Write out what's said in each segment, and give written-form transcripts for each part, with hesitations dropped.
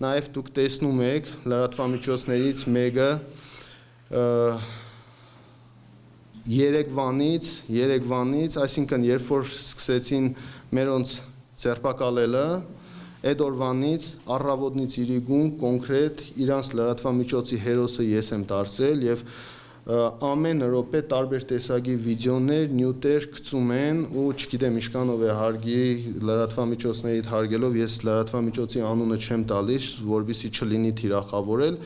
նաև դուք տեսնում եք լրատվամիջոցներից մեկը Երևանից, այսինքն երբ որ սկսեցին մերոնց ձերբակալելը, այդ օրվանից առավոտից իրիկուն կոնկրետ իրանց լրատվամիջոցի հերոսը ես եմ դարձել եւ ամեն րոպե տարբեր տեսակի վիդեոներ, նյութեր գցում են ու չգիտեմ ինչքանով է հարգի լրատվամիջոցներից հարգելով ես լրատվամիջոցի անունը չեմ տալիս, որովհետեւ չլինի թիրախավորել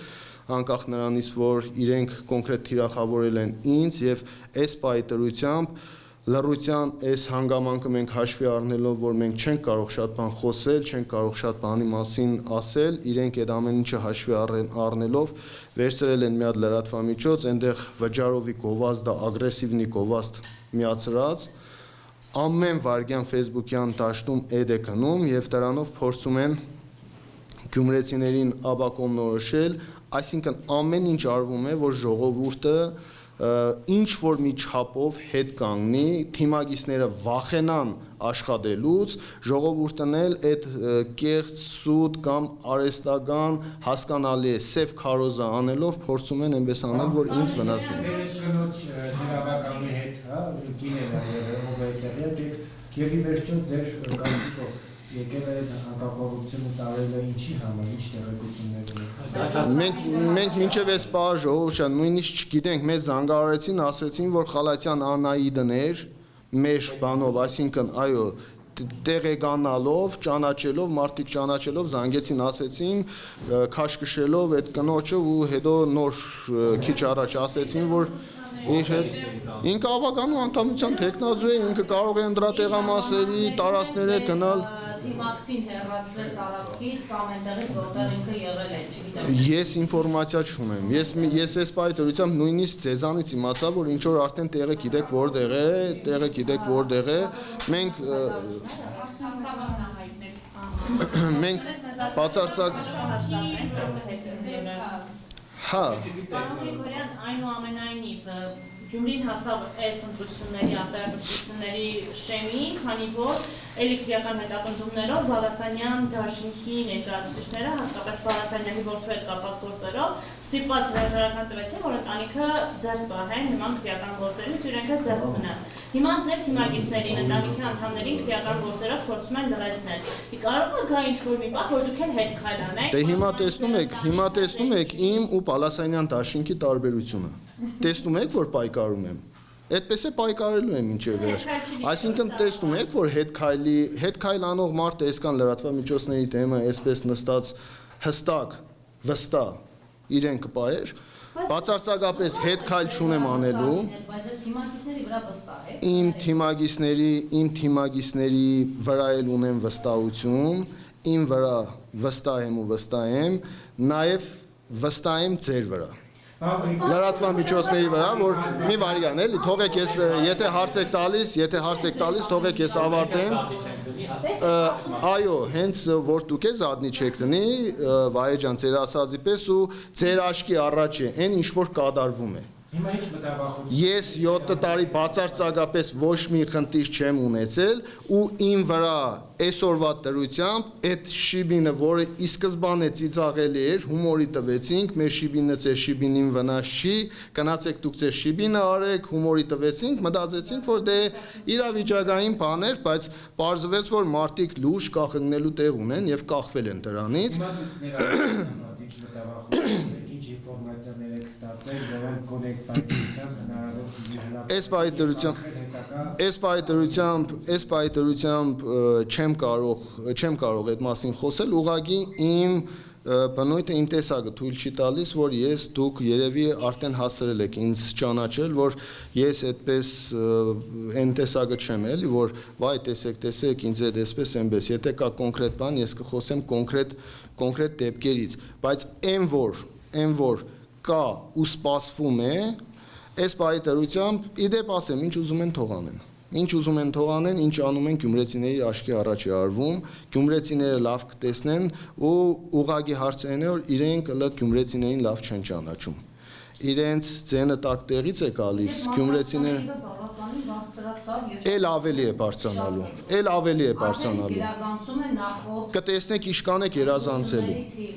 անկախ նրանից, որ իրենք կոնկրետ թիրախավորել են ինձ եւ այս պայտրությամբ լռության այս հանգամանքը մենք հաշվի առնելով, որ մենք չենք կարող շատ բան խոսել, չենք կարող շատ բանի մասին ասել, իրենք այդ ամեն ինչը հաշվի առնելով վերցրել են մի հատ լրատվամիջոց, այնտեղ վճարովի գովազդը, ագրեսիվնի գովազդ միացրած, ամեն վարքյան Facebook-յան դաշտում էդ է գնում եւ դրանով փորձում են գյումրեցիներին աբակոնորոշել, այսինքն ամեն ինչ արվում է, որ ժողովուրդը ինչ որ մի չափով հետ կանգնի, թիմագիստները վախենան աշխատելուց, ժողովուրդն էլ այդ կեղծ սուտ կամ արեստական հասկանալի է սև քարոզը անելով փորձում են այնպես անել, որ ինձ վնասնի։ Կնոջ դրավականի հետ, հա, կինել է եւ ի վերջո ձեր կարծիքով եկել է հակապահովությունը տարել է ինչի համար, ինչ տեղեկություններ Մենք մինչև այս պահ ժողովուրդ նույնիսկ չգիտենք, մեզ զանգահարեցին, ասեցին, որ Խալաթյան Անահիտն էր մեր բանով, այսինքն, այո, տեղեկանալով, ճանաչելով, մարդիկ ճանաչելով, զանգեցին, ասեցին, քաշքշելով այդ կնոջը ու հետո նոր քիչ առաջ ասեցին, որ ինքը ավականու անդամության տեխնազու է, ինքը կարող է ընդրա տեղամասերի տարածքները գնալ Դիմակցին հեռացնել տարածքից կամ այնտեղից որտեղ ինքը եղել է, չգիտեմ։ Ես ինֆորմացիա չունեմ։ Ես այս պայթորությամբ նույնիսկ ձեզանից իմացա, որ ինչ որ արդեն տեղը գիտեք որտեղ է, մենք բացարձակ Հա այնուամենայնիվ Գյումրին հասավ այս ընտրությունների արտահայտությունների շեմին, քանի որ էլի քրեական հետապնդումներով Բալասանյան դաշինքի ներկայացուցիչները, հատկապես Բալասանյանի որդու հետ կապված գործերով, ստիպված հրաժարական տվեցին, որ ընտանիքը զերծ պահեն նման քրեական գործերից, իրենք զերծ մնան։ Հիմա ձեր թիմագիստներին, ընտանիքի անդամներին քրեական գործերով փորձում են լրացնել։ Կարող է գա ինչ-որ մի բան, որ դուք էլ հետ քայլանեք։ Դե հիմա տեսնում եք իմ ու Բալասանյան դաշինքի տարբերությունը։ Տեսնում եք, որ պայքարում եմ։ Այդպես է պայքարելու եմ ինչև վերջ։ Այսինքն տեսնում եք, որ հետ քայլանող մարդը այսքան լրատվամիջոցների դեմը այսպես նստած հստակ, վստահ իրեն կպահեր, բացարձակապես հետ քայլ չունեմ անելու։ Բայց այդ թիմագիստների վրա վստահ եք։ Իմ թիմագիստների վրա էլ ունեմ վստահություն, իմ վրա վստահ եմ, նաև վստահ եմ ձեր վրա։ Լրատվամիջոցների վրա, որ մի վարյան էլի, թողեք ես, եթե հարց եք տալիս, թողեք ես ավարտեմ, այո, հենց որ դուք ես ադնի չեք տնի, վայե ջան, ձեր ասածի պես ու ձեր աշկի առաջ է, այն ինչ որ կատարվում է։ Հիմա ինչ մտավախություն։ Ես 7 տարի բացարձակապես ոչ մի խնդիր չեմ ունեցել ու իմ վրա այսօրվա դրությամբ այդ շիբինը, որը ի սկզբանե ծիծաղելի էր, հումորի տվեցինք, մեր շիբինը ձեր շիբինին վնաս չի, գնացեք դուք ձեր շիբինը արեք, հումորի տվեցինք, մտածեցինք, որ դե իրավիճակային բան էր, բայց պարզվեց, որ մարդիկ լուրջ կախնելու տեղ ունեն եւ կախվել են դրանից։ Ինֆորմացիաներ եք ստացել, որոնք գոնե հնարավոր Այս պայտրությամբ չեմ կարող այդ մասին խոսել, ուղղակի իմ բնույթը իմ տեսակը թույլ չի տալիս, որ դուք երևի արդեն հասցրել եք ինձ ճանաչել, որ ես այդպես այն տեսակը չեմ էլի, որ վայ տեսեք ինձ այդ էսպես այնպես, եթե կա կոնկրետ բան, ես կխոսեմ կոնկրետ դեպքերից, բայց այն որ կա ու սպասվում է, այս պայտրությամբ իդեպ ասեմ, ինչ ուզում են թող անեն, ինչ անում են գյումրեցիների աշկի առաջ է արվում, գյումրեցիները լավ կտեսնեն ու ուղղակի հարցը այն է, որ իրենք գյումրեցիներին լավ չեն ճանաչում։ իրենց ձենը տակ տեղից է գալիս, գյումրեցիները բավականին բարձրացավ եւ էլ ավելի է բարձրանալու, էլ ավելի է բարձրանալու։ Գերազանցում է նախորդ Կտեսնեք իշքան է գերազանցելու։ թիվը։